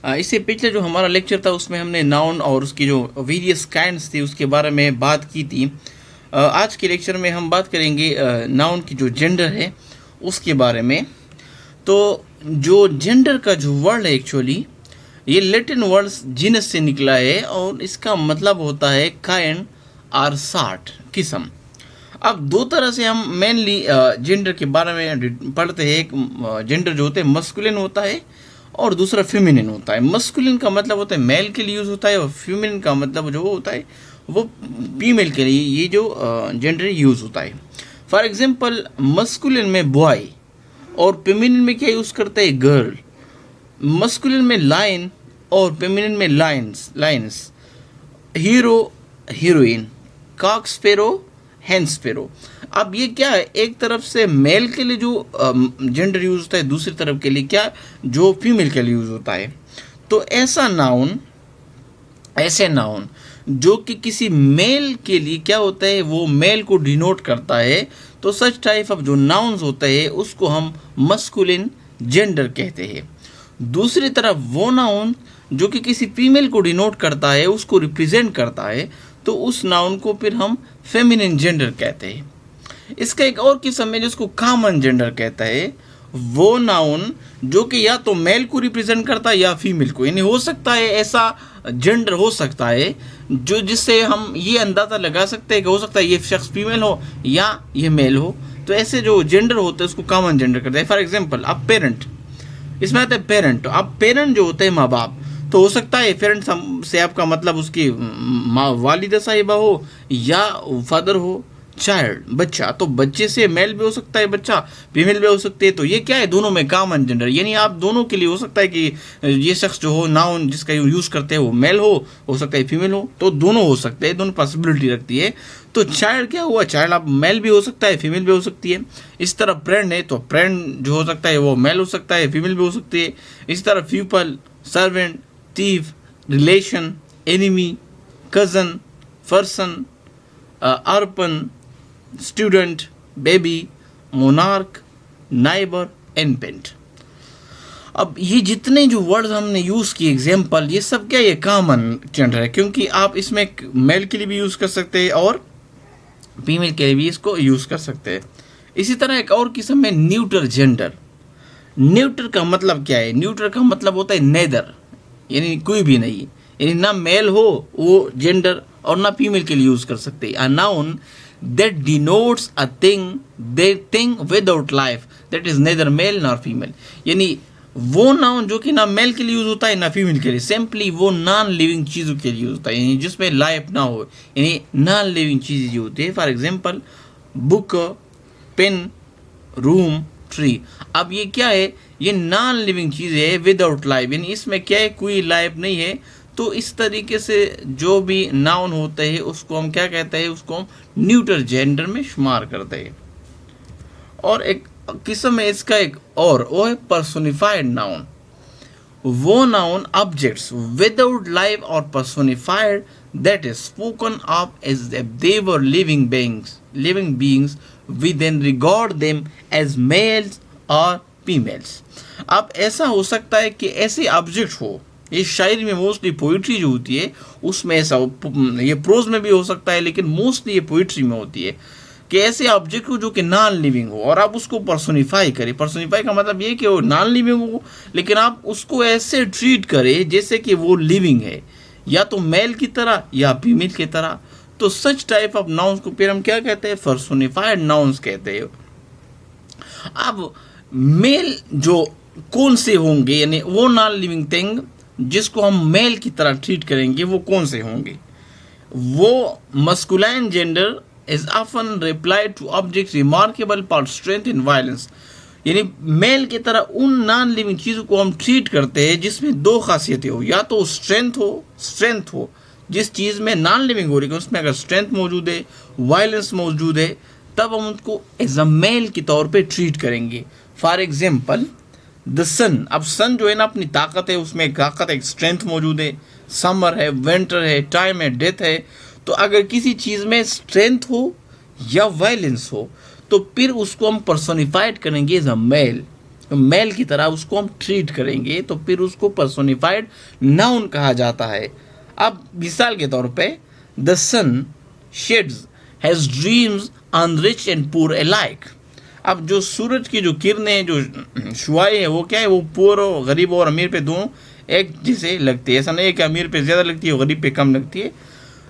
इससे पिछले जो हमारा लेक्चर था उसमें हमने नाउन और उसकी जो वेरियस काइंड्स थी उसके बारे में बात की थी। आज के लेक्चर में हम बात करेंगे नाउन की जो जेंडर है उसके बारे में। तो जो जेंडर का जो वर्ड है एक्चुअली ये लैटिन वर्ड जीनस से निकला है और इसका मतलब होता है काइंड और सार्ट, किस्म। अब दो तरह से हम मेनली जेंडर के बारे में पढ़ते हैं। एक जेंडर जो होता है मस्कुलिन होता है और दूसरा फेमिनिन होता है। मस्कुलिन का मतलब होता है मेल के लिए यूज़ होता है और फेमिनिन का मतलब जो होता है वो फीमेल के लिए ये जो जेंडर यूज़ होता है। फॉर एग्जांपल मस्कुलिन में बॉय और फेमिनिन में क्या यूज़ करते हैं गर्ल। मस्कुलिन में लाइन और फेमिनिन में lioness. Hero heroine, cock sparrow hen sparrow. अब ये क्या है, एक तरफ से मेल के लिए जो जेंडर यूज होता है, दूसरी तरफ के लिए क्या जो फीमेल के लिए यूज होता है। तो ऐसे नाउन जो कि किसी मेल के लिए क्या होता है वो मेल को डिनोट करता है, तो सच टाइप ऑफ जो नाउन्स होते हैं उसको हम मस्कुलिन जेंडर कहते हैं। दूसरी तरफ वो नाउन जो कि किसी फीमेल को डिनोट करता है, उसको रिप्रेजेंट करता है, तो उस नाउन को फिर हम फेमिनिन जेंडर कहते हैं। इसका एक और किस्म है जिसको कॉमन जेंडर कहता है। वो नाउन जो कि या तो मेल को रिप्रेजेंट करता है या फीमेल को, यानी हो सकता है ऐसा जेंडर हो सकता है जो जिससे हम ये अंदाज़ा लगा सकते हैं कि हो सकता है ये शख्स फीमेल हो या ये मेल हो। तो ऐसे जो जेंडर होते हैं उसको कॉमन जेंडर करते हैं। फॉर एग्जाम्पल अब पेरेंट, इसमें आता है पेरेंट। अब पेरेंट जो होते हैं माँ बाप, तो हो सकता है पेरेंट से आपका मतलब उसकी माँ वालिदा साहिबा हो या फादर हो, चाइल्ड बच्चा। तो बच्चे से मेल भी हो सकता है, बच्चा फीमेल भी हो सकती है। तो ये क्या है, दोनों में कॉमन जेंडर, यानी आप दोनों के लिए हो सकता है कि ये शख्स जो हो नाउन जिसका यूज़ करते हैं वो मेल हो सकता है फीमेल हो, तो दोनों हो सकते हैं, दोनों पॉसिबिलिटी रखती है। तो चाइल्ड क्या हुआ, चाइल्ड आप मेल भी हो सकता है फीमेल भी हो सकती है। इस तरह फ्रेंड है तो फ्रेंड जो हो सकता है वो मेल हो सकता है फीमेल भी हो सकती है। इस तरह people, servant, thief, relation, enemy, cousin, person, orphan, student, baby, monarch, neighbor, infant। अब ये जितने जो वर्ड्स हमने यूज़ किए एग्जाम्पल, ये सब क्या ये कॉमन जेंडर है, क्योंकि आप इसमें मेल के लिए भी यूज़ कर सकते हैं और फीमेल के लिए भी इसको यूज़ कर सकते हैं। इसी तरह एक और किस्म है न्यूट्रल जेंडर। न्यूट्रल का मतलब क्या है, न्यूट्रल का मतलब होता है नेदर, यानी कोई भी नहीं, यानी ना मेल हो वो जेंडर और ना फीमेल के लिए यूज कर सकते हैं। A noun that denotes a thing without life that is neither male nor female, यानी वो नाउन जो कि ना मेल के लिए यूज होता है ना फीमेल के लिए, सिंपली वो नॉन लिविंग चीज़ों के लिए यूज होता है, यानी जिसमें लाइफ ना हो, यानी नॉन लिविंग चीज़ें जो होती है। For example book, pen, room, tree. अब ये क्या है, ये नॉन लिविंग चीज़ है विदाउट लाइफ, यानी इसमें क्या है कोई लाइफ नहीं है। तो इस तरीके से जो भी नाउन होते हैं उसको हम क्या कहते हैं, उसको हम न्यूट्रल जेंडर में शुमार करते हैं। और एक किस्म है इसका एक और, वो है पर्सोनिफाइड नाउन। वो नाउन ऑब्जेक्ट्स विदाउट लाइफ और personified that is spoken of as if they were living beings, we then regard them as males or females। अब ऐसा हो सकता है कि ऐसे ऑब्जेक्ट हो, ये शायरी में मोस्टली पोइट्री जो होती है उसमें ऐसा हो, ये प्रोज में भी हो सकता है लेकिन मोस्टली ये पोइट्री में होती है कि ऐसे ऑब्जेक्ट हो जो कि नॉन लिविंग हो और आप उसको पर्सोनिफाई करें। पर्सोनिफाई का मतलब ये कि वो नॉन लिविंग हो लेकिन आप उसको ऐसे ट्रीट करें जैसे कि वो लिविंग है, या तो मेल की तरह या फीमेल की तरह। तो सच टाइप ऑफ नाउन्स को फिर हम क्या कहते हैं, पर्सोनिफाइड नाउन्स कहते हैं। अब मेल जो कौन से होंगे, यानी वो नॉन लिविंग थिंग जिसको हम मेल की तरह ट्रीट करेंगे वो कौन से होंगे, वो masculine gender is often applied to object remarkable for strength in violence, यानी मेल की तरह उन नॉन लिविंग चीज़ों को हम ट्रीट करते हैं जिसमें दो खासियतें हो, या तो स्ट्रेंथ हो जिस चीज़ में नॉन लिविंग हो रही है उसमें अगर स्ट्रेंथ मौजूद है, वायलेंस मौजूद है, तब हम उनको एज अ मेल के तौर पे ट्रीट करेंगे। फॉर एग्जाम्पल द सन, अब सन जो है ना अपनी ताकत है, उसमें एक ताकत एक स्ट्रेंथ मौजूद है, समर है, विंटर है, टाइम है, डेथ है। तो अगर किसी चीज़ में स्ट्रेंथ हो या वायलेंस हो तो फिर उसको हम पर्सोनिफाइड करेंगे एज अ मेल। मेल की तरह उसको हम ट्रीट करेंगे तो फिर उसको पर्सोनिफाइड नाउन कहा जाता है। अब मिसाल के तौर पे the sun sheds his beams on rich and poor alike. अब जो सूरज की जो किरणें, जो शुआएं है, वो क्या है, वो पुअर और गरीब और अमीर पे दोनों एक जैसे लगती है। ऐसा नहीं है कि अमीर पे ज़्यादा लगती है और गरीब पे कम लगती है।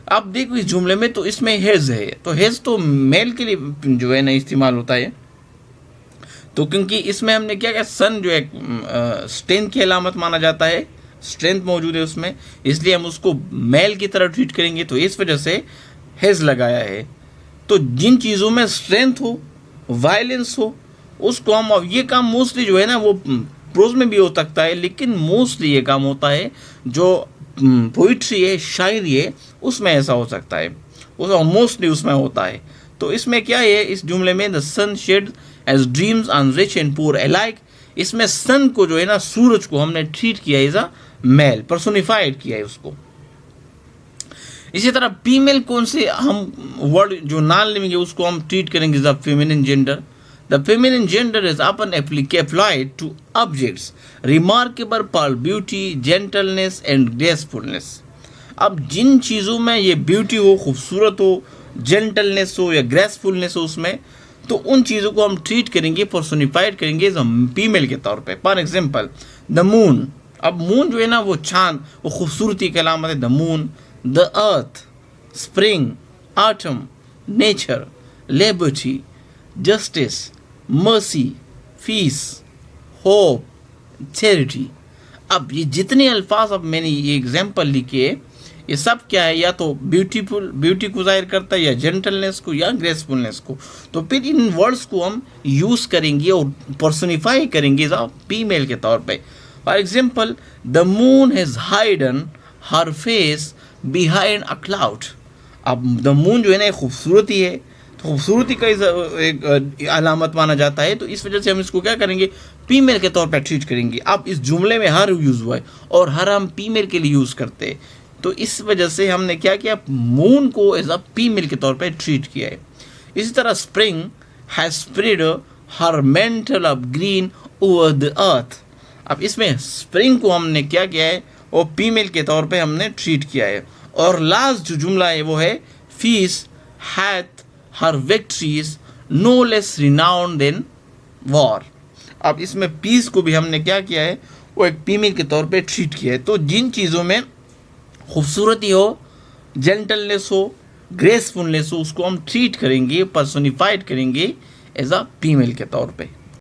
अब देखो इस जुमले में तो इसमें हैज़ है, तो हैज़ तो मेल के लिए जो है ना इस्तेमाल होता है। तो क्योंकि इसमें हमने क्या किया, सन जो है स्ट्रेंथ की अलामत माना जाता है, स्ट्रेंथ मौजूद है उसमें, इसलिए हम उसको मेल की तरह ट्रीट करेंगे, तो इस वजह से हैज़ लगाया है। तो जिन चीज़ों में स्ट्रेंथ हो, वायलेंस हो, उसको हम, अब ये काम मोस्टली जो है ना वो प्रोज में भी हो सकता है, लेकिन मोस्टली ये काम होता है जो पोइट्री है, शायरी है, उसमें ऐसा हो सकता है, उस मोस्टली उसमें होता है। तो इसमें क्या है, इस जुमले में the sun shed his beams on rich and poor alike, इसमें सन को जो है ना, सूरज को हमने ट्रीट किया एज अ मेल, पर्सोनिफाइड किया है उसको। इसी तरह फीमेल कौन से हम वर्ड जो नॉन लिविंग है उसको हम ट्रीट करेंगे as a feminine gender. The feminine gender is often applied to objects remarkable for beauty, gentleness and gracefulness. अब जिन चीज़ों में ये ब्यूटी हो, खूबसूरत हो, जेंटलनेस हो या ग्रेसफुलनेस हो उसमें, तो उन चीज़ों को हम ट्रीट करेंगे, पर्सोनिफाइड करेंगे एज अ फीमेल के तौर पे। For example the moon. अब मून जो है ना वो चांद, वो खूबसूरती की अलामत है, the moon. The earth, spring, autumn, nature, liberty, justice, mercy, peace, hope, charity. अब ये जितने अल्फाज अब मैंने ये एग्जाम्पल लिखे, ये सब क्या है, या तो ब्यूटी को जाहिर करता है, या जेंटलनेस को, या ग्रेसफुलनेस को। तो फिर इन वर्ड्स को हम यूज़ करेंगे और पर्सोनिफाई करेंगे फीमेल के तौर पे। For example the moon has hidden her face behind a cloud. अब द मून जो है ना खूबसूरती है, तो खूबसूरती का एक अलामत माना जाता है, तो इस वजह से हम इसको क्या करेंगे, फीमेल के तौर पर ट्रीट करेंगे। अब इस जुमले में हर यूज़ हुआ है और हर हम फीमेल के लिए यूज़ करते हैं, तो इस वजह से हमने क्या किया, मून को एज अ फीमेल के तौर पर ट्रीट किया है। इसी तरह spring has spread her mental of green over the earth. अब इसमें स्प्रिंग को हमने क्या किया है, और फीमेल के तौर पे हमने ट्रीट किया है। और लास्ट जो जुमला है वो है peace hath her victories no less renowned than war. अब इसमें पीस को भी हमने क्या किया है, वो एक फीमेल के तौर पे ट्रीट किया है। तो जिन चीज़ों में खूबसूरती हो, जेंटलनेस हो, ग्रेसफुलनेस हो, उसको हम ट्रीट करेंगे, पर्सोनिफाइड करेंगे एज अ फीमेल के तौर पे।